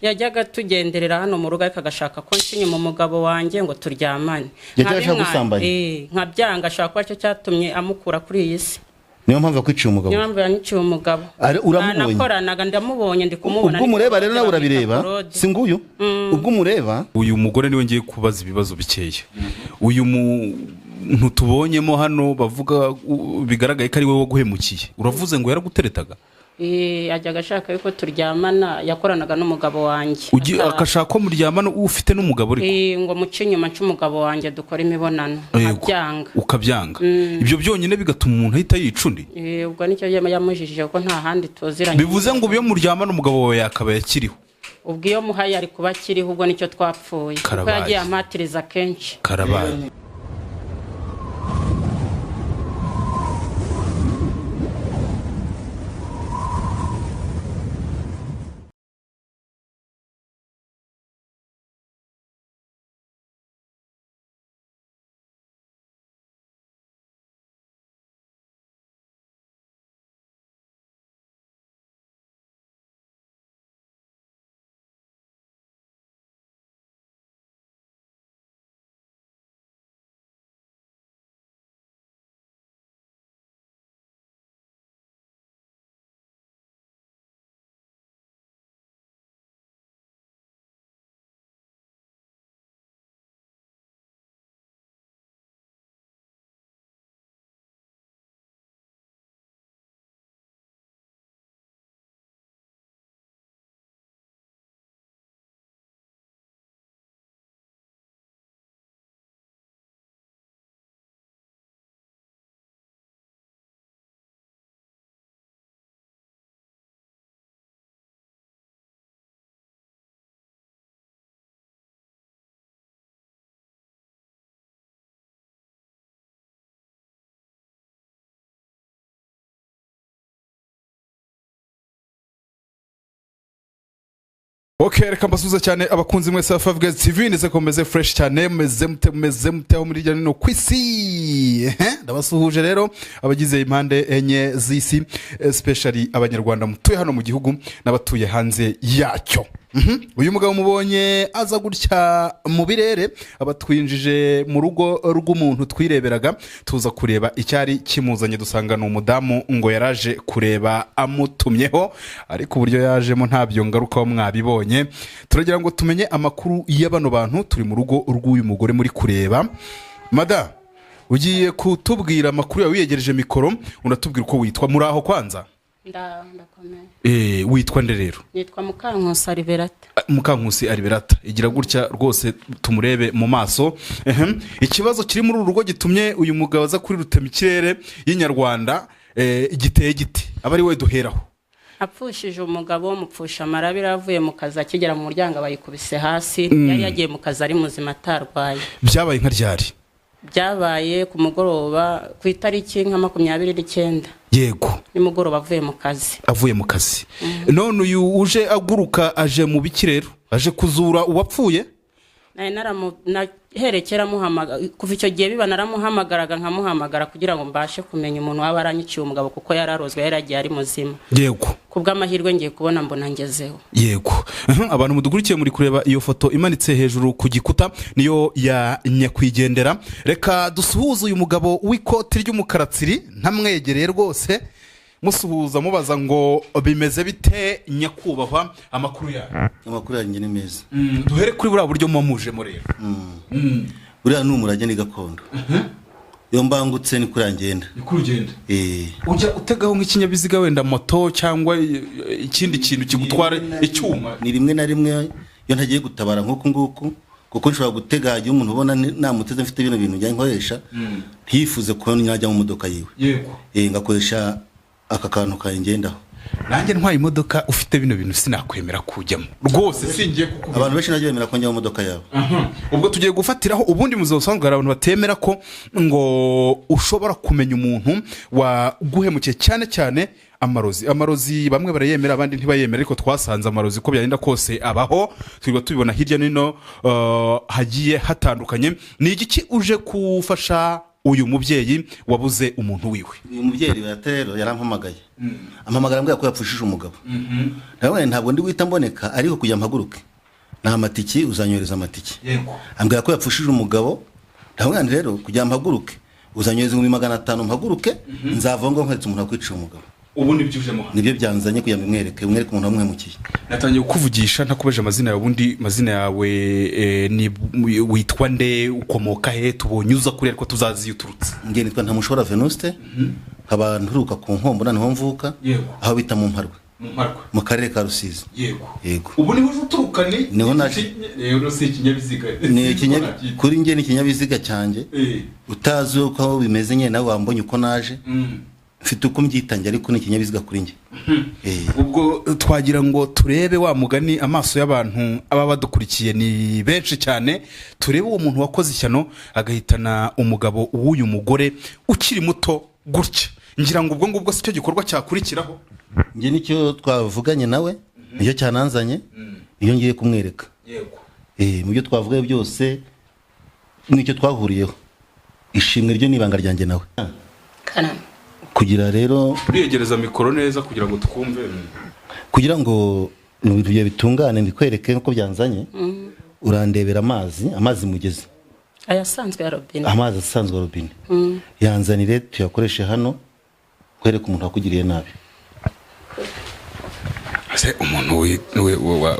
yajyaga tugenderera hano mu rugo akagashaka ko nshinye mu mugabo wanjye ngo turyamane. Yajyaga gusambanya. Nkabyanga ashaka ko cyo cyatumye amukura kuri iyi si. Niyo mpamvu yakwiciye umugabo. Niyo mpamvu yaniciye umugabo. Uramubonye. Nakoranaga ndamubonye ndi kumubona. Ubwo mureba rero nawe urabireba. Singuyu. Ubwo mureba. Uyu mugore niwe ngiye kubaza ibibazo bikeye. Uyu muntu tubonyemo hano bavuga bigaragaye ko ari we waguhemukiye. Uravuze ngo yaraguteretaga? Ajyaga ashaka yuko turyamana, yakoranaga n'umugabo wanjye. Akashaka ko muryamana ufite n'umugabo ariko? Ngo muce inyuma cy'umugabo wanjye dukora imibonano. Abyanga. Ukabyanga. Ibyo byonyine bigatuma umuntu ahita yicundi? Ubwo nicyo yamujijije ko nta handi tuziranye. Bivuze ngo ubiyo muryamana umugabo wawe yakaba yakiriho? Ubwo iyo muhaye ari kuba akiriho, ubwo nicyo twapfuye. Kuko yagiye ampatiriza kenshi. Karabaye. Okay, reka mbasuza cyane abakunzi mwese ba Favgaz TV ndetse komeze fresh cyane meze mute aho muri jya no kwisi. Ndabasuhuje rero abagize impande enye z'isi, especially abanyarwanda mutuye hano mu gihugu n'abatuye hanze yacyo. Uyu mugabo mubonye aza gutya mu birere abatwinjije mu rugo rw'umuntu twireberaga tuza kureba icyari kimuzanye, dusanga no umudamu ngo yaraje kureba amutumyeho, ariko uburyo yajemo ntabyo ngaruka mwabibonye. Turagira ngo tumenye amakuru y'abano bantu turi mu rugo rw'uyu mugore muri kureba. Mada, ugiye kutubwira amakuru yawe wiyegereje mikoro, unatubwira uko witwa muri aho kwanza? Ndakomeye. Witwa nde rero? Nitwa Mukankusi Aliberata. Mukankusi Aliberata, igira gutya rwose tumurebe mu maso. Ikibazo kiri muri uru rugo gitumye uyu mugabo aza kuri rutemikirere y'inyarwanda giteye giti abari we duheraho. Apfushije umugabo mupfusha amarabira avuye mu kazi, akigera mu muryango bayikubise hasi. Yari yagiye mu kazi ari muzima atarwaye. Byabaye nka ryari? Byabaye ku mugoroba ku itariki nka 29. Yego, nimugoroba avuye mu kazi. Avuye mu kazi. None uyu uje aguruka aje mu bikirero, aje kuzura uwapfuye? Herekera muhamagara kuva icyo gihe biba naramuhamagaraga nkamuhamagara kugira ngo mbashe kumenya umuntu waba aranyiciye umugabo kuko yararozwe yaragiye ari muzima. Yego. Kubw'amahirwe ngiye kubona mbona ngezeho. Yego. Abantu mudukurikiye muri kureba iyo foto imanitse hejuru ku gikuta niyo ya nyakwigendera. Reka dusuhuze uyu mugabo w'ikoti ry'umukaratsiri ntamwegereye rwose, musuhuza mubaza ngo bimeze bite nyakubahwa amakuru ya? Amakuru yanjye ni meza. Duhere kuri buriya buryo mumuje murero. Buriya n'umurage ni gakondo. Yo mbangutse ni kurangenda. Kurugenda. Ujya utegaho nk'ikinyabiziga wenda moto cyangwa ikindi kintu kigutwara icyuma? Ni rimwe na rimwe yo ntagiye gutabara nk'uko nguko, kuko nshobora gutega igihe umuntu ubona namuteze mfite bino bintu njya nkoresha ntifuze ko nyajya mu modoka yiwe. Yego. Ngakoresha aka kantu kayengendaho. Nanjye ntwaye imodoka ufite bino bintu sinakwemera kujyamo rwose, singiye kuko abantu benshi nagiye bemera ko njya mu modoka yabo. Ubwo tugiye gufatiraho ubundi muzosanga abantu batemera ko ngo ushobora kumenya umuntu waguhemukiye cyane cyane amarozi bamwe barayemera abandi ntibayemera, ariko twasanze amarozi ko byagenda kose abaho, twiba tubibona hirya nino hagiye hatandukanye. Ni igiki uje kufasha uyu mubyeyi wabuze umuntu wiwe. uyu mubyeyi rero yarampamagaye ampamagara ambwira ko yapfushije umugabo nawe ntabwo ndi guhita mboneka ariko kujya mpaguruke nta matiki uzanyohereza amatiki ambwira ko yapfushije umugabo nawe rero kujya mpaguruke uzanyohereza 500 mpaguruke nzava ngo nkweretse umuntu wakwiciye umugabo. Ubundi byujemo nibyo byanzanye kugira ngo mwereke umuntu wamwemukiye. Natangiye kukuvugisha ntakubeje amazina yawe, ubundi mazina yawe ni witwa nde, ukomoka he, tubonye uza kuri ariko tuzazi uturutse. Ngiye nitwa Ntamushobora Venuste nkaba nturuka ku Nkombo naho mvuka aho bita mu Mparwe mu karere ka Rusizi. Yego ubu niho uturuka ni niho naje rero si ikinyabiziga kuri nge ni ikinyabiziga cyanjye utazi uko bimeze nyine nawe wambonye uko naje mfite uko mbyitangira ariko ni ikinyabiziga kuri nge. Ubwo twagira ngo turebe wa mugani amaso y'abantu aba badukurikiye ni benshi cyane, turebe uwo muntu wakoze ishyano agahitana umugabo w'uyu mugore ukiri muto gutya. Ngira ngo ubwo ngubwo sicyo gikorwa cyakurikiraho. Nge nicyo twavuganye nawe niyo cyananzanye iyo ngiye kumwereka. Mu byo twavugaye byose nicyo twahuriyeho. Ishimwe ryo nibanga ryanjye nawe kugira rero uriyegereza mikoro neza kugira ngo tukumve, kugira ngo ibintu bye bitungane ndikwereke uko byanzanye. Urandebera amazi mugeze ayasanzwe ya robine, amazi asanzwe ya robine yanzanire tuyakoreshe hano kwereka umuntu wakugiriye nabi. ase umuntu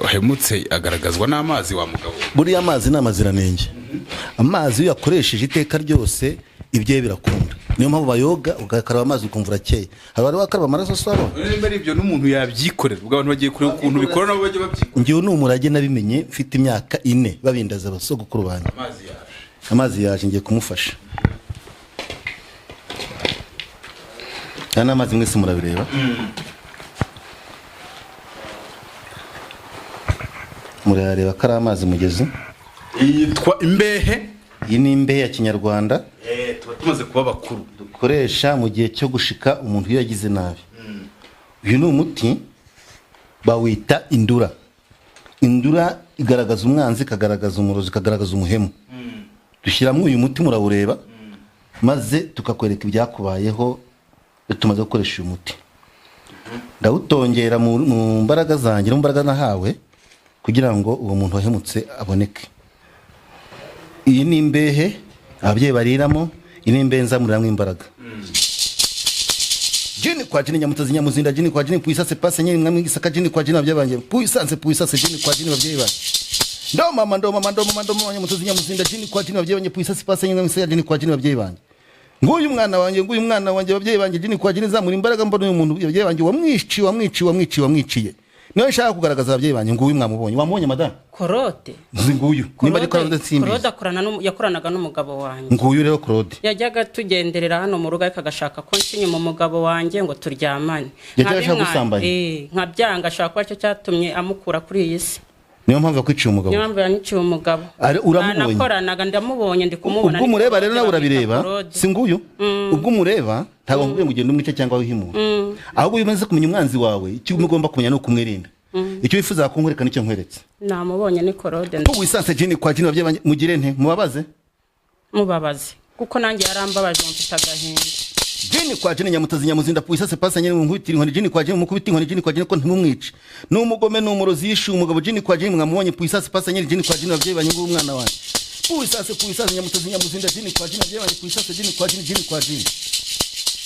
wahemutse agaragazwa n'amazi wa mugabo. Buriya amazi ni amaziranenge. Amazi iyo yakoresheje iteka ryose ibye birakunda, niyo mpamvu bayoga ugakaraba amazi ukumva urakeye. Hari bari bakaraba amaraso sabo niba ari ibyo n'umuntu yabyikorera ubwo abantu bagiye kureba ukuntu bikora nabo bajye babyikora. Ngiye n'umurage nabimenye mfite imyaka 4 babindaza abasogokuru banjye. Amazi yaje ngiye kumufasha. Yana amazi mwese murabireba. Murareba kara amazi mugeze yitwa imbehe. Iyi ni imbehe ya Kinyarwanda tuba tumaze kuba bakuru dukoresha mu gihe cyo gushika umuntu iyo yagize nabi. Uyu ni umuti bawita indura. Indura igaragaza umwanzi, kagaragaza umurozi, kagaragaza umuhemu. Dushyiramo uyu muti murawureba maze tukakwereka ibyakubayeho tumaze gukoresha uyu muti. Ndawutongera mu mbaraga zanjye no mbaraga nahawe kugira ngo uwo muntu wahemutse aboneke. Iyi ni imbehe ababyeyi bariramo, iyi ni imbehe nzamuriramo imbaraga. Jini kwa jini nyamutazi nyamuzinda, jini kwa jini puisase pase nyini mwami gisaka, jini kwa jini ababyeyi banje puisase jini kwa jini ababyeyi banje. Ndo mama nyamutazi nyamuzinda, jini kwa jini ababyeyi banje puisase pase nyini mwami gisaka, jini kwa jini ababyeyi banje. Nguyu mwana wanjye ababyeyi banje, jini kwa jini zamura imbaraga mbona uyu muntu ababyeyi banje wamwiciye. Niyo nshaka kugaragaza ababyeyi banje. Nguyu wamubonye madame Claude. Nguyu nimba ari Claude Simbi. Claude yakoranaga n'umugabo wanjye. Nguyu rero Claude yajyaga tugenderera hano mu rugo akagashaka ko nshinye mu mugabo wanjye ngo turyamane. Yajyaga ashaka gusambanya. Nkabyanga ashaka ko cyo cyatumye amukura kuri iyi si. Niyo mpamvu yakwiciye umugabo. Niyo mpamvu yaniciye umugabo. Nakoranaga ndamubonye ndi kumubona. Ubwo mureba rero nawe urabireba si nguyu. Ubwo mureba ntabwo ngubye ngende umwice cyangwa wihimura. Ahubwo umaze kumenya umwanzi wawe icyo ugomba kumenya no kumwirinda. Icyo wifuza kunkwereka nicyo nkweretse. Namubonye ni Claude. Wisanse jini kwa jini ababyeyi mugire nte mubabaze kuko nanjye yarambabaje mfite agahinda. Jini kwa jini nyamutazi nyamuzinda puisase pasa nyine nkubitira inkoni, jini kwa jini mukubita inkoni, jini kwa jini ko ntimumwice. N'umugome n'umurozi yishe umugabo, jini kwa jini mwamubonye puisase pasa nyine, jini kwa jini ababyeyi banye umwana wanjye. Puisase nyamutazi nyamuzinda, jini kwa jini ababyeyi banye puisase, jini kwa jini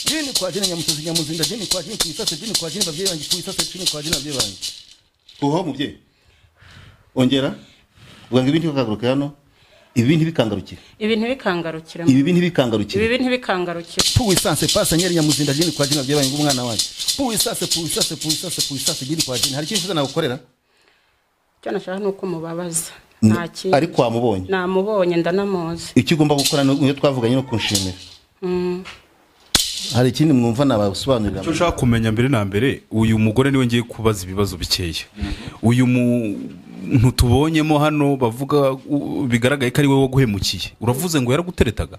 Jini kwa jini nyamutazi nyamuzinda, jini kwa jini puisase, jini kwa jini ababyeyi banye puisase, jini kwa jini ababyeyi banye. Uho mubyeyi ongera ubanga ibintu bikagaruka hano, ibintu bikangarukira, ibintu bikangarukira. Puisase pasa nyeri nyamuzinda, jini kwa jini ababyeyi banye umwana wanjye. Puisase jini kwa jini. Hari ikintu uza nagukorera cyo nashaka nuko mubabaza ntaki ariko wamubonye. Namubonye ndanamuzi. Icyo ugomba gukora niyo twavuganye no kunshimira. Hari ikindi mwumva nabasobanurira. Cyo nshaka kumenya mbere na mbere uyu mugore niwe ngiye kubaza ibibazo bikeya. Uyu muntu tubonyemo hano bavuga bigaragaye ko ari we wo guhemukiye. Uravuze ngo yaraguteretaga?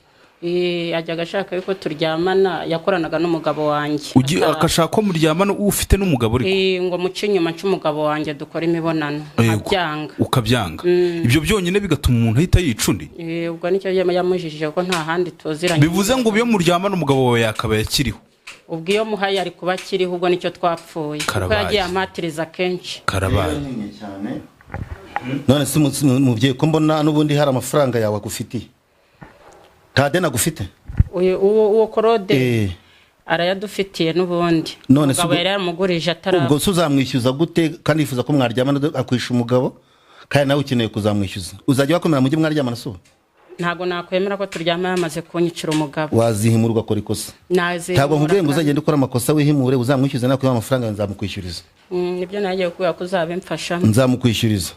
ajyaga ashaka yuko turyamana, yakoranaga n'umugabo wanjye akashaka ko muryamana ufite n'umugabo ariko ngo muce inyuma cy'umugabo wanjye dukora imibonano nkabyanga ukabyanga. Ibyo byonyine bigatuma umuntu ahita yicundi. Ubwo nicyo yamujijije ko nta handi tuziranye. Bivuze ngo iyo muryamana umugabo wawe yakaba yakiriho. Ubwo iyo muhaye ari kuba akiriho, ubwo nicyo twapfuye kuko yagiye amatiriza kenshi. Karabaye cyane. None se mubyeyi ko mbona n'ubundi hari amafaranga yawe agufitiye, nta deni agufite? Uwo Korode arayadufitiye n'ubundi. None umugabo yari yaramugurije ataraba. Ubwo se uzamwishyuza gute kandi yifuza ko mwaryamana akwisha umugabo kandi nawe ukeneye kuzamwishyuza? Uzajya wakomera mujye mwaryamana so? Ntago nakwemera ko turyama yamaze kunyicira umugabo. Wazihimura ugakora ikosa? Ntago nkubwiye ngo uzagende ukora amakosa wihimure, uzamwishyuza nako amafaranga nzamukwishyuriza. Nibyo nagiye kuya kuzabimfasha. Nzamukwishyuriza.